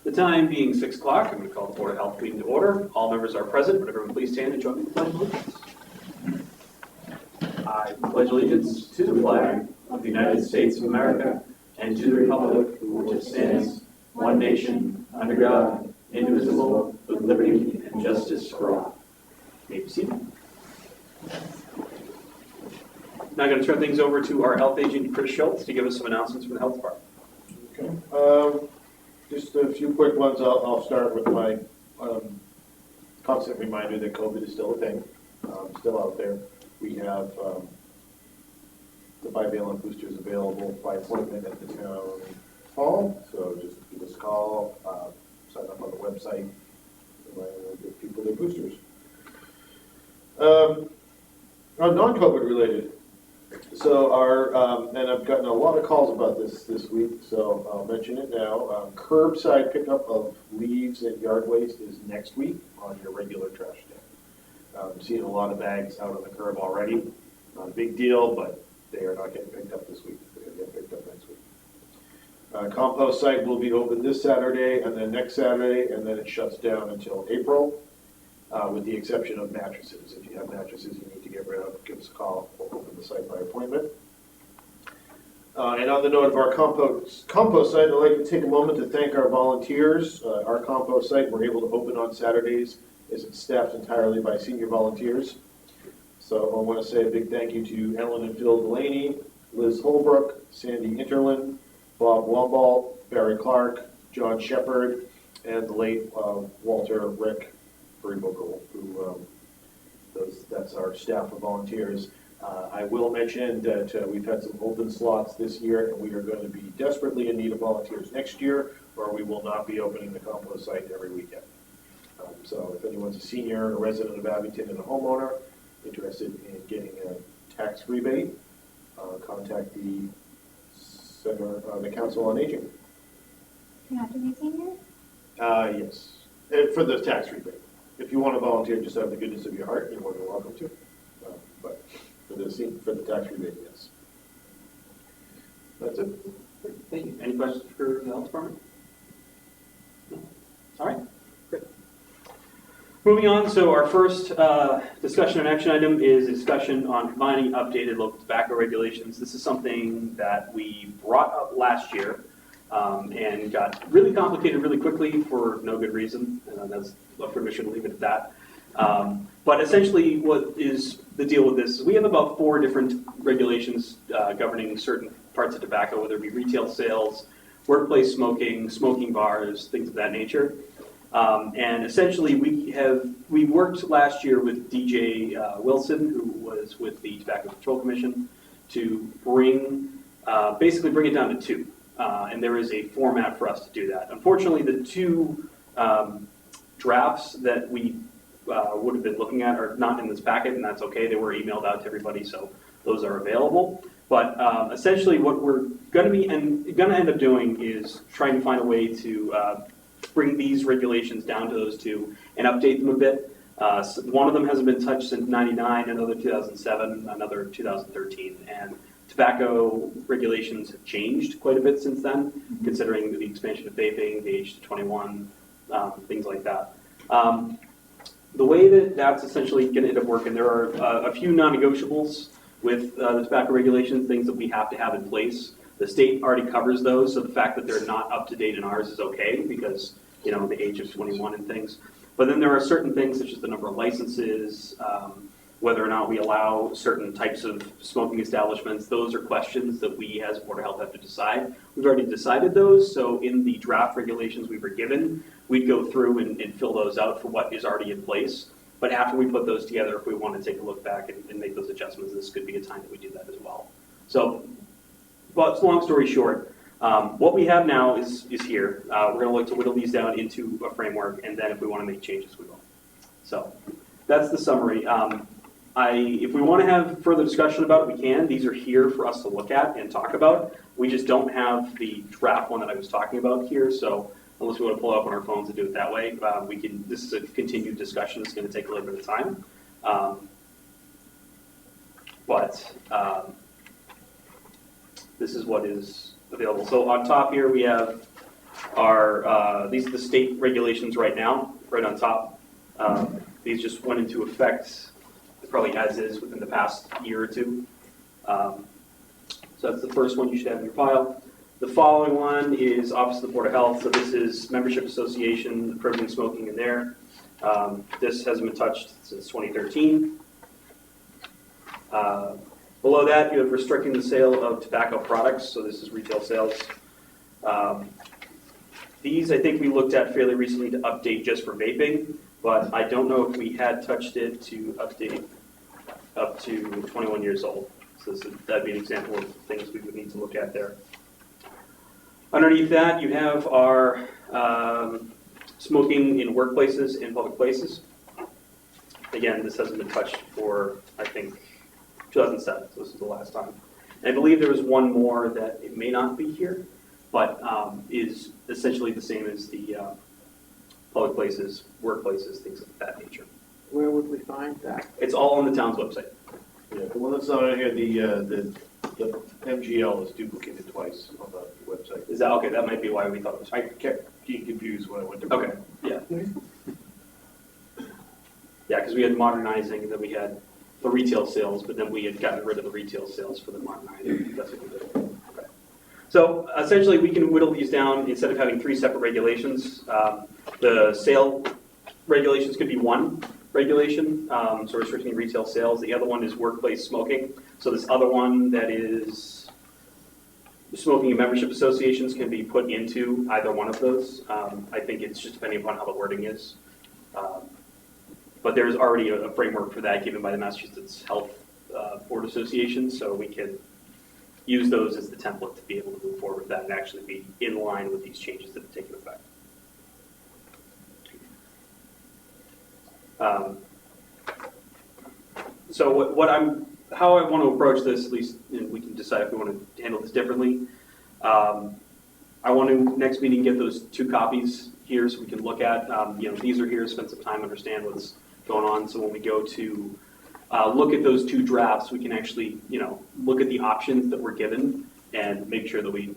The time being 6 o'clock, I'm going to call the Board of Health meeting to order. All members are present. Would everyone please stand and join me in the Pledge of Allegiance? I pledge allegiance to the flag of the United States of America and to the republic for which it stands, one nation, under God, indivisible, with liberty and justice for all. You may be seated. Now I'm going to turn things over to our health agent, Chris Schultz, to give us some announcements from the health department. Okay. Just a few quick ones. I'll start with my constant reminder that COVID is still a thing, still out there. We have the bivalent boosters available by appointment at the town hall, so just give us a call, sign up on the website, and we'll give people their boosters. Non-COVID related. So and I've gotten a lot of calls about this week, so I'll mention it now. Curbside pickup of leaves and yard waste is next week on your regular trash day. I'm seeing a lot of bags out on the curb already. Not a big deal, but they are not getting picked up this week. They're going to get picked up next week. Compost site will be open this Saturday and then next Saturday, and then it shuts down until April, with the exception of mattresses. If you have mattresses you need to get rid of, give us a call. We'll open the site by appointment. And on the note of our compost site, I'd like to take a moment to thank our volunteers. Our compost site, we're able to open on Saturdays, is staffed entirely by senior volunteers. So I want to say a big thank you to Ellen and Phil Delaney, Liz Holbrook, Sandy Interland, Bob Womball, Barry Clark, John Shepard, and the late Walter Rick Buriboko, who that's our staff of volunteers. I will mention that we've had some open slots this year, and we are going to be desperately in need of volunteers next year, or we will not be opening the compost site every weekend. So if anyone's a senior, a resident of Abington, and a homeowner interested in getting a tax rebate, contact the Center, the Council on Aging. You have to be senior? Yes, for the tax rebate. If you want to volunteer, just out of the goodness of your heart, you're more than welcome to. But for the tax rebate, yes. That's it. Thank you. Any questions for the health department? No? All right, great. Moving on, so our first discussion and action item is a discussion on combining updated local tobacco regulations. This is something that we brought up last year and got really complicated really quickly for no good reason. That's left permission to leave it at that. But essentially what is the deal with this is we have about 4 different regulations governing certain parts of tobacco, whether it be retail sales, workplace smoking, smoking bars, things of that nature. And essentially we worked last year with DJ Wilson, who was with the Tobacco Control Commission, to basically bring it down to 2. And there is a format for us to do that. Unfortunately, the 2 drafts that we would have been looking at are not in this packet, and that's okay. They were emailed out to everybody, so those are available. But essentially what we're going to end up doing is trying to find a way to bring these regulations down to those 2 and update them a bit. One of them hasn't been touched since '99, another 2007, another 2013, and tobacco regulations have changed quite a bit since then, considering the expansion of vaping, the age to 21, things like that. The way that that's essentially going to end up working, there are a few non-negotiables with the tobacco regulations, things that we have to have in place. The state already covers those, so the fact that they're not up to date in ours is okay because, you know, the age of 21 and things. But then there are certain things such as the number of licenses, whether or not we allow certain types of smoking establishments. Those are questions that we as Board of Health have to decide. We've already decided those, so in the draft regulations we were given, we'd go through and fill those out for what is already in place. But after we put those together, if we want to take a look back and make those adjustments, this could be a time that we do that as well. So, but long story short, what we have now is here. We're going to look to whittle these down into a framework, and then if we want to make changes, we will. So that's the summary. If we want to have further discussion about it, we can. These are here for us to look at and talk about. We just don't have the draft one that I was talking about here, so unless we want to pull it up on our phones and do it that way, we can. This is a continued discussion. It's going to take a little bit of time. This is what is available. So on top here, we have our, these are the state regulations right now, right on top. These just went into effect, probably as is within the past year or two. So that's the first one you should have in your file. The following one is Office of the Board of Health. So this is membership association, prohibiting smoking in there. This hasn't been touched since 2013. Below that, you have restricting the sale of tobacco products. So this is retail sales. These, I think we looked at fairly recently to update just for vaping, but I don't know if we had touched it to update up to 21 years old. So that'd be an example of things we would need to look at there. Underneath that, you have our smoking in workplaces and public places. Again, this hasn't been touched for, I think, 2007, so this is the last time. And I believe there was one more that it may not be here, but is essentially the same as the public places, workplaces, things of that nature. Where would we find that? It's all on the town's website. Yeah, the one that's not on here, the MGL is duplicated twice on the website. Is that okay? That might be why we thought it was. I kept getting confused when I went to. Okay, yeah. Yeah, because we had modernizing, and then we had the retail sales, but then we had gotten rid of the retail sales for the modernizing. That's what we did. Okay. So essentially, we can whittle these down instead of having 3 separate regulations. The sale regulations could be one regulation, so restricting retail sales. The other one is workplace smoking. So this other one that is smoking in membership associations can be put into either one of those. I think it's just depending upon how the wording is. But there's already a framework for that given by the Massachusetts Health Board Association, so we can use those as the template to be able to move forward with that and actually be in line with these changes that have taken effect. So how I want to approach this, at least, and we can decide if we want to handle this differently. I want to next meeting get those 2 copies here so we can look at. These are here, spend some time, understand what's going on. So when we go to look at those 2 drafts, we can actually, look at the options that we're given and make sure that we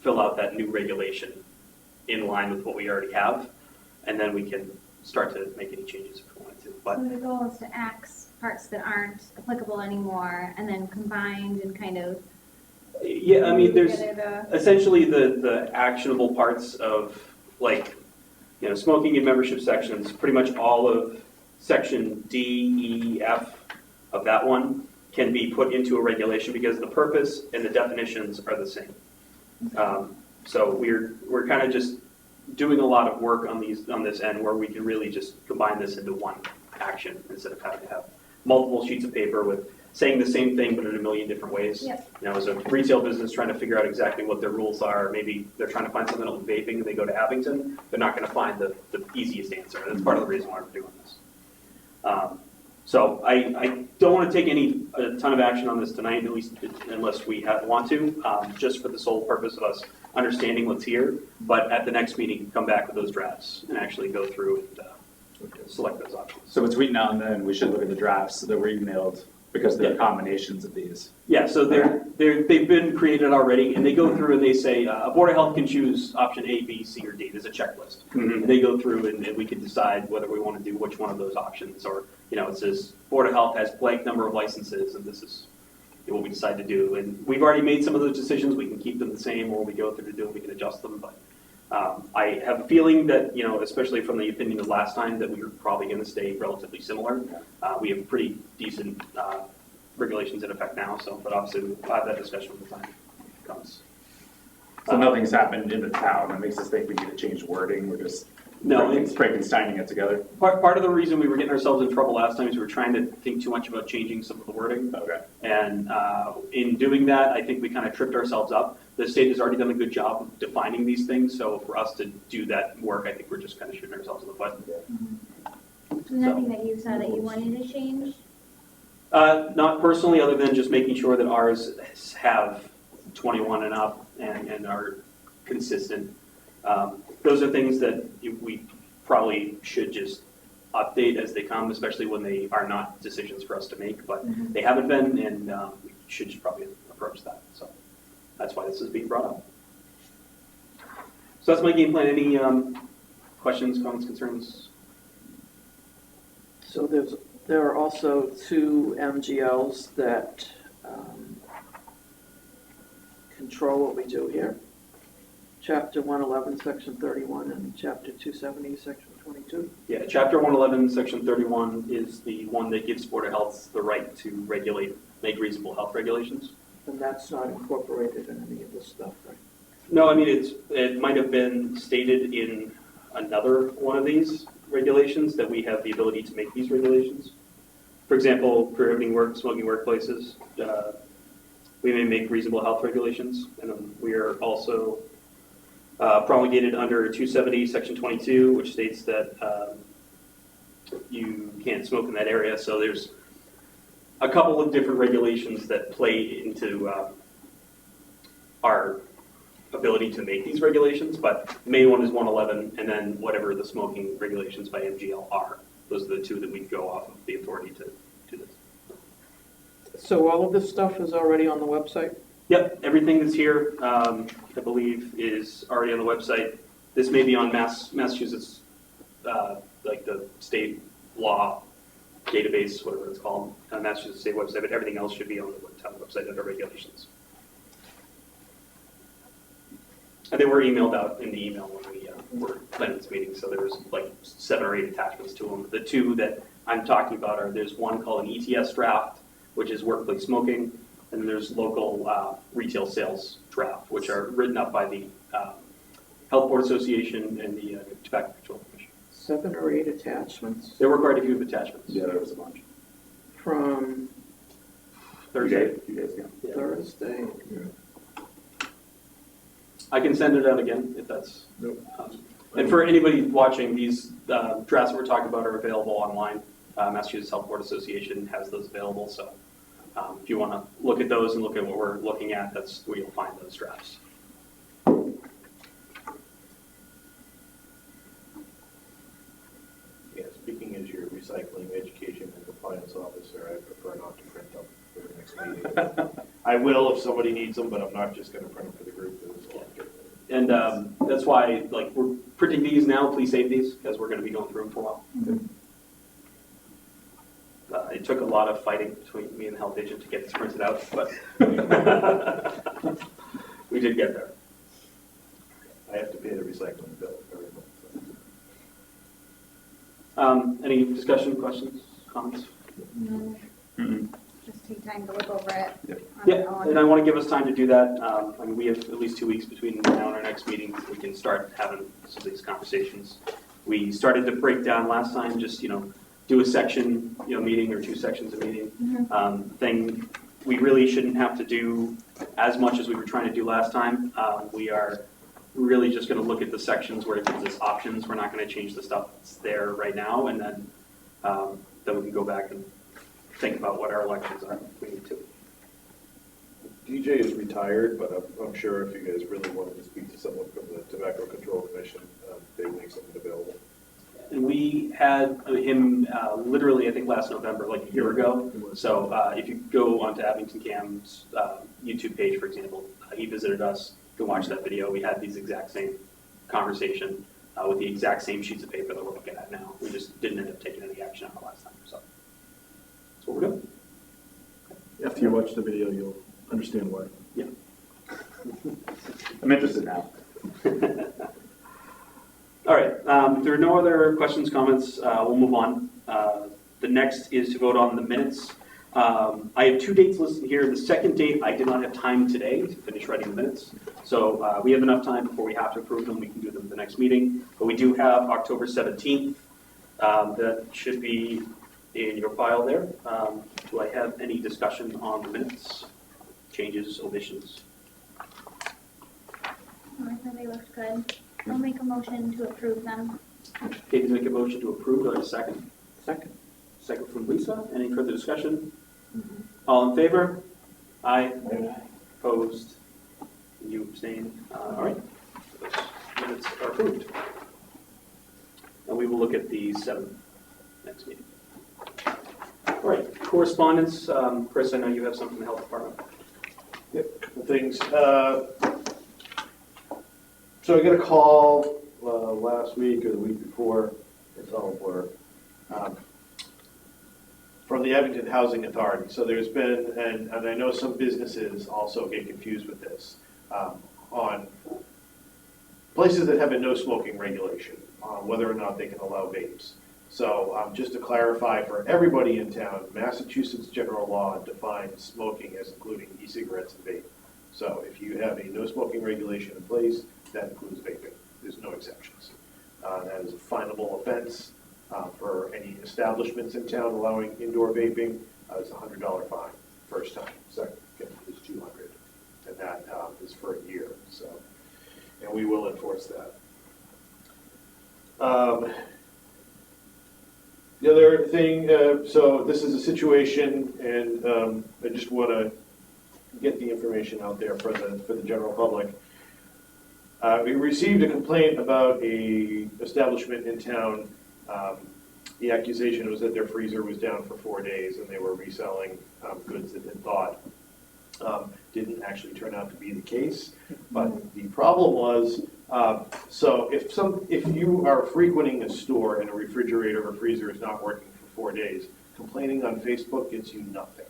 fill out that new regulation in line with what we already have, and then we can start to make any changes if we wanted to. But So the goal is to axe parts that aren't applicable anymore and then combined and kind of. yeah, I mean, there's together the- essentially the actionable parts of, like, smoking in membership sections, pretty much all of section D, E, F of that one can be put into a regulation because the purpose and the definitions are the same. So we're kind of just doing a lot of work on this end where we can really just combine this into one action instead of having to have multiple sheets of paper with saying the same thing but in a million different ways. Yep. As a retail business trying to figure out exactly what their rules are, maybe they're trying to find something on vaping and they go to Abington, they're not going to find the easiest answer. That's part of the reason why we're doing this. So I don't want to take a ton of action on this tonight, at least unless we want to, just for the sole purpose of us understanding what's here. But at the next meeting, come back with those drafts and actually go through and select those options. So between now and then, we should look at the drafts that were emailed because they're combinations of these. Yeah, so they've been created already, and they go through and they say a Board of Health can choose option A, B, C, or D. There's a checklist. And they go through and we can decide whether we want to do which one of those options, or it says Board of Health has blank number of licenses, and this is what we decide to do. And we've already made some of those decisions. We can keep them the same, or we go through to do it, we can adjust them. But I have a feeling that especially from the opinion of last time, that we are probably going to stay relatively similar. We have pretty decent regulations in effect now, but obviously we'll have that discussion when the time comes. So nothing's happened in the town that makes us think we need to change wording. We're just No, Frankensteining it together. Part of the reason we were getting ourselves in trouble last time is we were trying to think too much about changing some of the wording. Okay. And in doing that, I think we kind of tripped ourselves up. The state has already done a good job of defining these things, so for us to do that work, I think we're just kind of shooting ourselves in the foot. Nothing that you saw that you wanted to change? Not personally, other than just making sure that ours have 21 and up and are consistent. Those are things that we probably should just update as they come, especially when they are not decisions for us to make, but they haven't been, and we should just probably approach that. So that's why this is being brought up. So that's my game plan. Any questions, comments, concerns? So there are also two MGLs that control what we do here. Chapter 111, Section 31, and Chapter 270, Section 22. Yeah, Chapter 111, Section 31 is the one that gives Board of Health the right to regulate, make reasonable health regulations. And that's not incorporated in any of this stuff, right? No, I mean, it might have been stated in another one of these regulations that we have the ability to make these regulations. For example, prohibiting smoking workplaces, we may make reasonable health regulations, and we are also promulgated under 270, Section 22, which states that you can't smoke in that area. So there's a couple of different regulations that play into our ability to make these regulations, but the main one is 111, and then whatever the smoking regulations by MGL are. Those are the two that we go off of the authority to do this. So all of this stuff is already on the website? Yep, everything that's here, I believe, is already on the website. This may be on Massachusetts, like the state law database, whatever it's called, Massachusetts state website, but everything else should be on the town website under regulations. And they were emailed out in the email when we were planning this meeting, so there was like 7 or 8 attachments to them. The two that I'm talking about are, there's one called an ETS draft, which is workplace smoking, and then there's local retail sales draft, which are written up by the Health Board Association and the Tobacco Control Commission. 7 or 8 attachments There were quite a few attachments. Yeah, there was a bunch. from Thursday. Few days ago. Yeah. Thursday. I can send it out again if that's. And for anybody watching, these drafts that we're talking about are available online. Massachusetts Health Board Association has those available, so if you want to look at those and look at what we're looking at, that's where you'll find those drafts. Yeah, speaking as your recycling, education, and compliance officer, I prefer not to print them for the next meeting. I will if somebody needs them, but I'm not just going to print them for the group. And that's why, like, we're printing these now. Please save these because we're going to be going through them for a while. It took a lot of fighting between me and the health agent to get this printed out, but we did get there. I have to pay the recycling bill every month. Any discussion, questions, comments? No, just take time to look over it. Yep. on Yeah, your own. and I want to give us time to do that. I mean, we have at least 2 weeks between now and our next meeting. We can start having some of these conversations. We started to break down last time, just, do a section, meeting or 2 sections of meeting. Thing we really shouldn't have to do as much as we were trying to do last time. We are really just going to look at the sections where it gives us options. We're not going to change the stuff that's there right now, and then we can go back and think about what our elections are if we need to. DJ is retired, but I'm sure if you guys really wanted to speak to someone from the Tobacco Control Commission, they would make something available. And we had him literally, I think, last November, like a year ago. So if you go onto Abington Cam's YouTube page, for example, he visited us. You can watch that video. We had these exact same conversation with the exact same sheets of paper that we're looking at now. We just didn't end up taking any action on it last time. So that's what we're doing. After you watch the video, you'll understand why. Yeah. I'm interested now. All right. If there are no other questions, comments, we'll move on. The next is to vote on the minutes. I have 2 dates listed here. The second date, I did not have time today to finish writing the minutes. So we have enough time before we have to approve them. We can do them at the next meeting. But we do have October 17th. That should be in your file there. Do I have any discussion on the minutes? Changes, omissions? I thought they looked good. I'll make a motion to approve them. Katie's make a motion to approve. Do I have a second? Second. Second from Lisa. Any further discussion? All in favor? Aye. Opposed? You abstain? All right. Those minutes are approved. And we will look at the 7th next meeting. All right. Correspondence. Chris, I know you have something from the health department. Yep, couple things. So I got a call last week or the week before, it's all a blur, from the Abington Housing Authority. So there's been, and I know some businesses also get confused with this, on places that have a no smoking regulation, on whether or not they can allow vapes. So just to clarify for everybody in town, Massachusetts general law defines smoking as including e-cigarettes and vape. So if you have a no smoking regulation in place, that includes vaping. There's no exceptions. That is a finable offense for any establishments in town allowing indoor vaping. It's a $100 fine, first time. Second is $200, and that is for a year. So, and we will enforce that. The other thing, so this is a situation, and I just want to get the information out there for the general public. We received a complaint about a establishment in town. The accusation was that their freezer was down for 4 days and they were reselling goods that they thought didn't actually turn out to be the case. But the problem was, so if you are frequenting a store and a refrigerator or freezer is not working for 4 days, complaining on Facebook gets you nothing.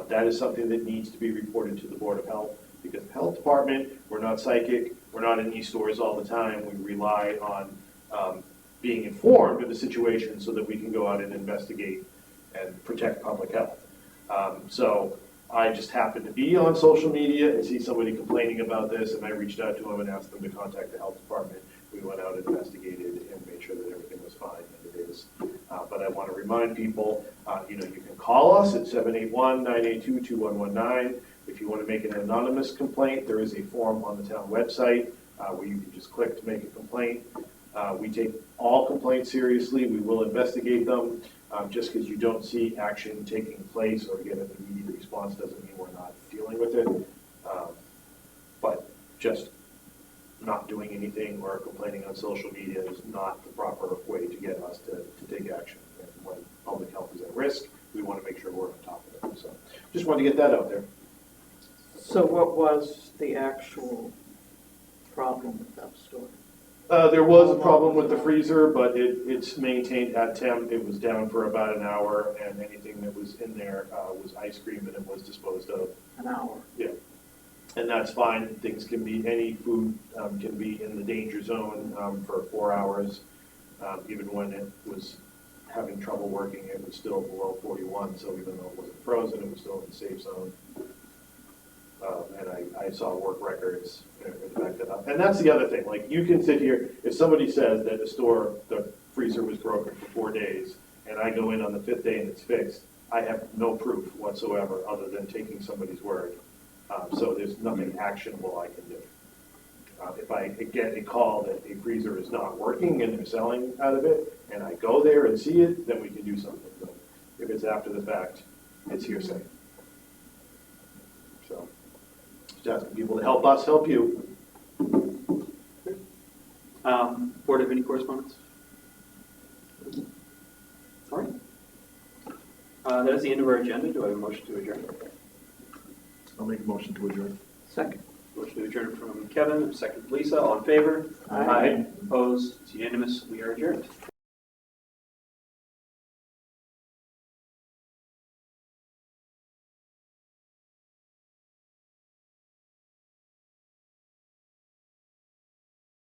That is something that needs to be reported to the Board of Health, because the health department, we're not psychic, we're not in these stores all the time, we rely on being informed of the situation so that we can go out and investigate and protect public health. So I just happened to be on social media and see somebody complaining about this, and I reached out to them and asked them to contact the health department. We went out and investigated and made sure that everything was fine, and it is. But I want to remind people, you can call us at 781-982-2119. If you want to make an anonymous complaint, there is a form on the town website where you can just click to make a complaint. We take all complaints seriously. We will investigate them. Just because you don't see action taking place or get an immediate response doesn't mean we're not dealing with it. But just not doing anything or complaining on social media is not the proper way to get us to take action. And when public health is at risk, we want to make sure we're on top of it. So just wanted to get that out there. So what was the actual problem with that store? There was a problem with the freezer, but it's maintained at temp. It was down for about an hour, and anything that was in there was ice cream, and it was disposed of. An hour? Yeah. And that's fine. Things can be, any food can be in the danger zone for 4 hours. Even when it was having trouble working, it was still below 41, so even though it wasn't frozen, it was still in the safe zone. And I saw work records and backed that up. And that's the other thing, like you can sit here, if somebody says that the freezer was broken for 4 days, and I go in on the 5th day and it's fixed, I have no proof whatsoever other than taking somebody's word. So there's nothing actionable I can do. If I get a call that a freezer is not working and they're selling out of it, and I go there and see it, then we can do something. But if it's after the fact, it's hearsay. So, just asking people to help us help you. Board, have any correspondence? All right. That is the end of our agenda. Do I have a motion to adjourn? I'll make a motion to adjourn. Second. Motion to adjourn from Kevin, second Lisa. All in favor? Aye. Opposed? It's unanimous. We are adjourned.